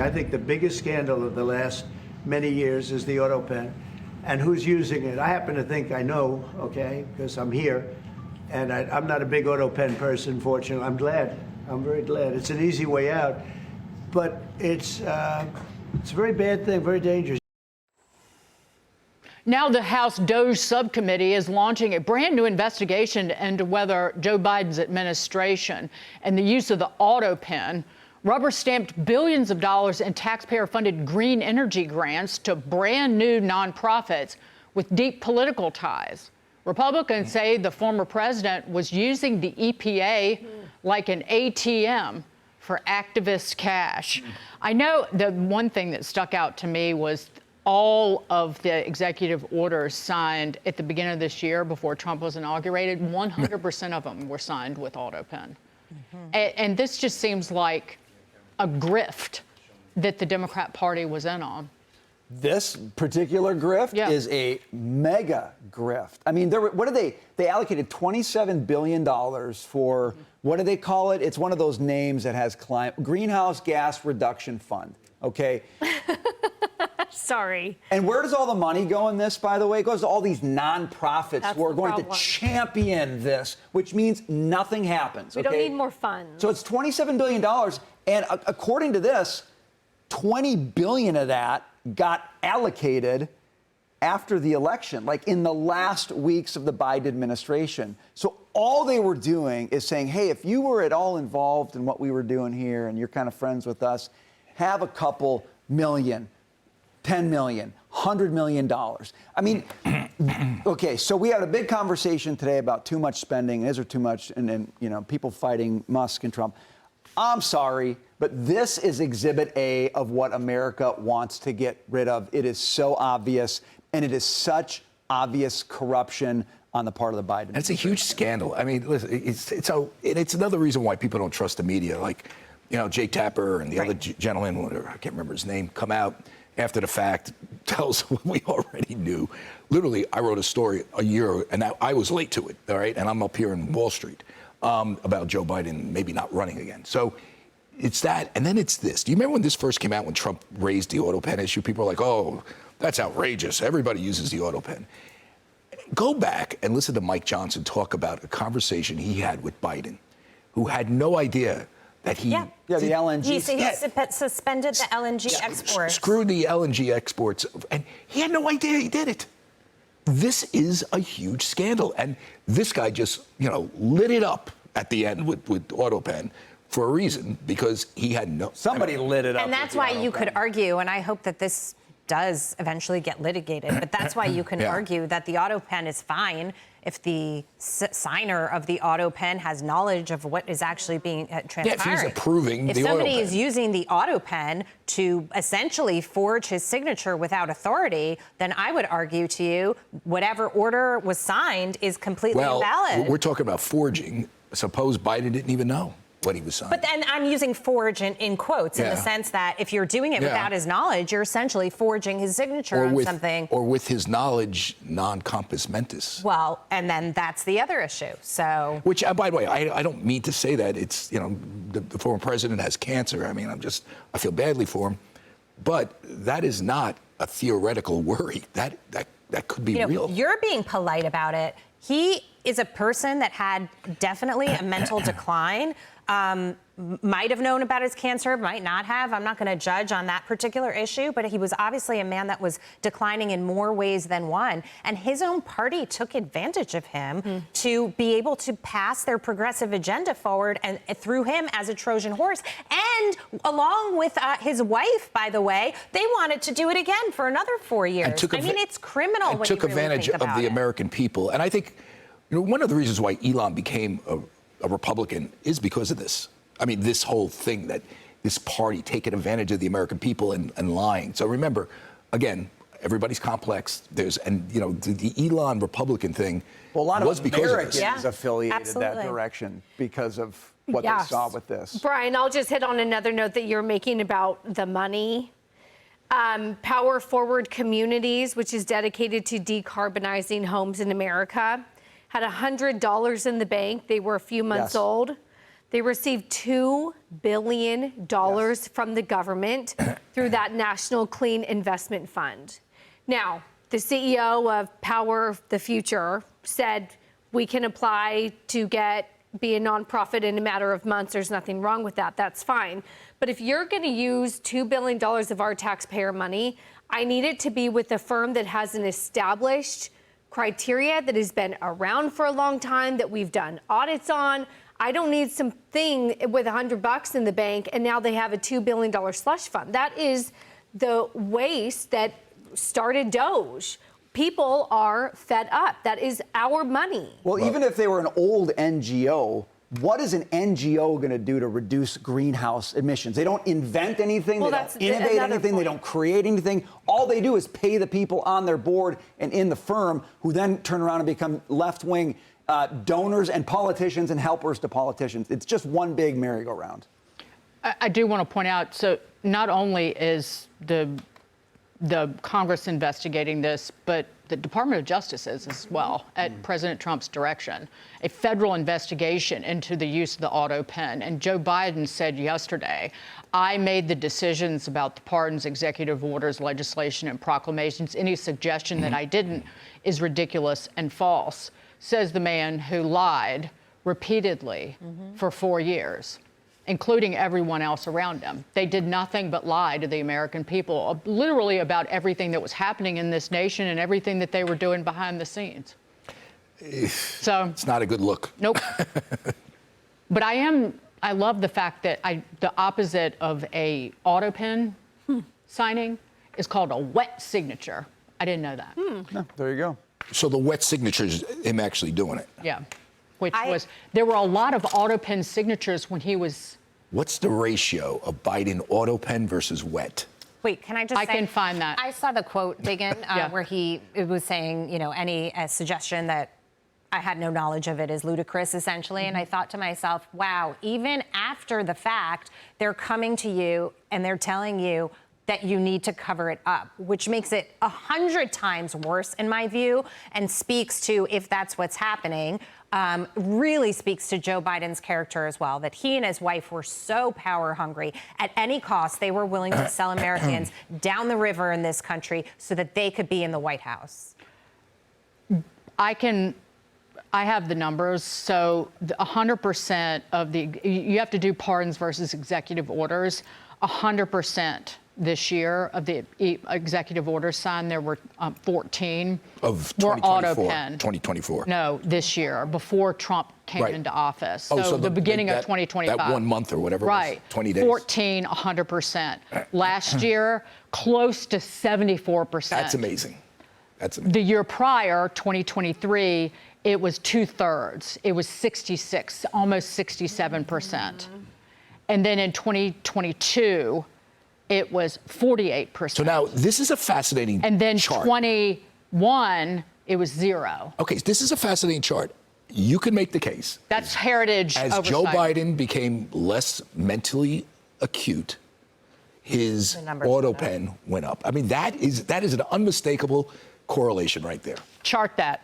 I think the biggest scandal of the last many years is the Autopen. And who's using it? I happen to think I know, okay, because I'm here. And I'm not a big Autopen person, fortunately. I'm glad. I'm very glad. It's an easy way out. But it's a very bad thing, very dangerous. Now the House DOJ subcommittee is launching a brand new investigation into whether Joe Biden's administration and the use of the Autopen rubber-stamped billions of dollars in taxpayer-funded green energy grants to brand new nonprofits with deep political ties. Republicans say the former president was using the EPA like an ATM for activist cash. I know the one thing that stuck out to me was all of the executive orders signed at the beginning of this year before Trump was inaugurated, 100% of them were signed with Autopen. And this just seems like a grift that the Democrat Party was in on. This particular grift is a mega grift. I mean, what did they allocated $27 billion for, what do they call it? It's one of those names that has Greenhouse Gas Reduction Fund, okay? Sorry. And where does all the money go in this, by the way? It goes to all these nonprofits who are going to champion this, which means nothing happens. We don't need more funds. So it's $27 billion. And according to this, $20 billion of that got allocated after the election, like in the last weeks of the Biden administration. So all they were doing is saying, hey, if you were at all involved in what we were doing here and you're kind of friends with us, have a couple million. 10 million, $100 million. I mean, okay, so we had a big conversation today about too much spending. Is there too much? And then, you know, people fighting Musk and Trump. I'm sorry, but this is exhibit A of what America wants to get rid of. It is so obvious, and it is such obvious corruption on the part of the Biden. It's a huge scandal. I mean, listen, it's another reason why people don't trust the media. Like, you know, Jake Tapper and the other gentleman, whatever, I can't remember his name, come out after the fact, tells what we already knew. Literally, I wrote a story a year, and I was late to it, all right? And I'm up here in Wall Street about Joe Biden maybe not running again. So it's that, and then it's this. Do you remember when this first came out, when Trump raised the Autopen issue? People were like, oh, that's outrageous. Everybody uses the Autopen. Go back and listen to Mike Johnson talk about a conversation he had with Biden, who had no idea that he... the LNG. He suspended the LNG exports. Screw the LNG exports. And he had no idea he did it. This is a huge scandal. And this guy just, you know, lit it up at the end with Autopen for a reason, because he had no... Somebody lit it up. And that's why you could argue, and I hope that this does eventually get litigated, but that's why you can argue that the Autopen is fine if the signer of the Autopen has knowledge of what is actually being transpiring. Yeah, if he's approving the If somebody Autopen is using the Autopen to essentially forge his signature without authority, then I would argue to you whatever order was signed is completely invalid. We're talking about forging. Suppose Biden didn't even know what he was signing. But then I'm using forge in quotes in the sense that if you're doing it without his knowledge, you're essentially forging his signature on something. Or with his knowledge, non compos mentis. Well, and then that's the other issue. So, which, by the way, I don't mean to say that it's, you know, the former president has cancer. I mean, I feel badly for him. But that is not a theoretical worry. That could be real. You're being polite about it. He is a person that had definitely a mental decline. Might have known about his cancer, might not have. I'm not going to judge on that particular issue, but he was obviously a man that was declining in more ways than one. And his own party took advantage of him to be able to pass their progressive agenda forward and through him as a Trojan horse. And along with his wife, by the way, they wanted to do it again for another 4 years. I mean, it's criminal when you really advantage think about of the it. American people. And I think, you know, one of the reasons why Elon became a Republican is because of this. I mean, this whole thing that this party taking advantage of the American people and lying. So remember, again, everybody's complex. And you know, the Elon Republican thing a lot was of because Americans of this. affiliated that direction because of what they saw with this. Brian, I'll just hit on another note that you're making about the money. Power Forward Communities, which is dedicated to decarbonizing homes in America, had $100 in the bank. They were a few months old. They received $2 billion from the government through that National Clean Investment Fund. Now, the CEO of Power of the Future said we can apply to be a nonprofit in a matter of months. There's nothing wrong with that. That's fine. But if you're going to use $2 billion of our taxpayer money, I need it to be with a firm that has an established criteria, that has been around for a long time, that we've done audits on. I don't need something with $100 in the bank and now they have a $2 billion slush fund. That is the waste that started Doge. People are fed up. That is our money. Well, even if they were an old NGO, what is an NGO going to do to reduce greenhouse emissions? They don't invent anything. Well, they that's don't innovate another anything. They point. don't create anything. All they do is pay the people on their board and in the firm, who then turn around and become left-wing donors and politicians and helpers to politicians. It's just one big merry-go-round. I do want to point out, so not only is the Congress investigating this, but the Department of Justice is as well, at President Trump's direction, a federal investigation into the use of the Autopen. And Joe Biden said yesterday, I made the decisions about the pardons, executive orders, legislation, and proclamations. Any suggestion that I didn't is ridiculous and false, says the man who lied repeatedly for 4 years, including everyone else around him. They did nothing but lie to the American people, literally about everything that was happening in this nation and everything that they were doing behind the scenes. So It's not a good look. nope. But I love the fact that the opposite of a Autopen signing is called a wet signature. I didn't know that. No, there you go. So the wet signature is him actually doing it. Yeah. There were a lot of Autopen signatures when he was. What's the ratio of Biden Autopen versus wet? Wait, can I just I say? can find that. I saw the quote, Biggin, Yeah. where it was saying, any suggestion that I had no knowledge of it is ludicrous, essentially. And I thought to myself, wow, even after the fact, they're coming to you and they're telling you that you need to cover it up, which makes it 100 times worse, in my view, and speaks to, if that's what's happening, really speaks to Joe Biden's character as well, that he and his wife were so power hungry. At any cost, they were willing to sell Americans down the river in this country so that they could be in the White House. I have the numbers. So 100% of you have to do pardons versus executive orders. 100% this year of the executive orders signed, there were 14 Of were 2024. Autopen. 2024. No, this year, before Trump came Right. into office. Oh, So the beginning of 2025. That 1 month or whatever Right. it was, 20 days. 14, 100%. Last year, close to 74%. That's amazing. That's amazing. The year prior, 2023, it was 2/3. It was 66, almost 67%. And then in 2022, it was 48%. So now this is a fascinating and then chart. 21, it was 0. Okay, this is a fascinating chart. You can make the case. That's heritage As oversight. Joe Biden became less mentally acute, his The numbers went Autopen went up. I mean, that is an unmistakable correlation right there. Chart that.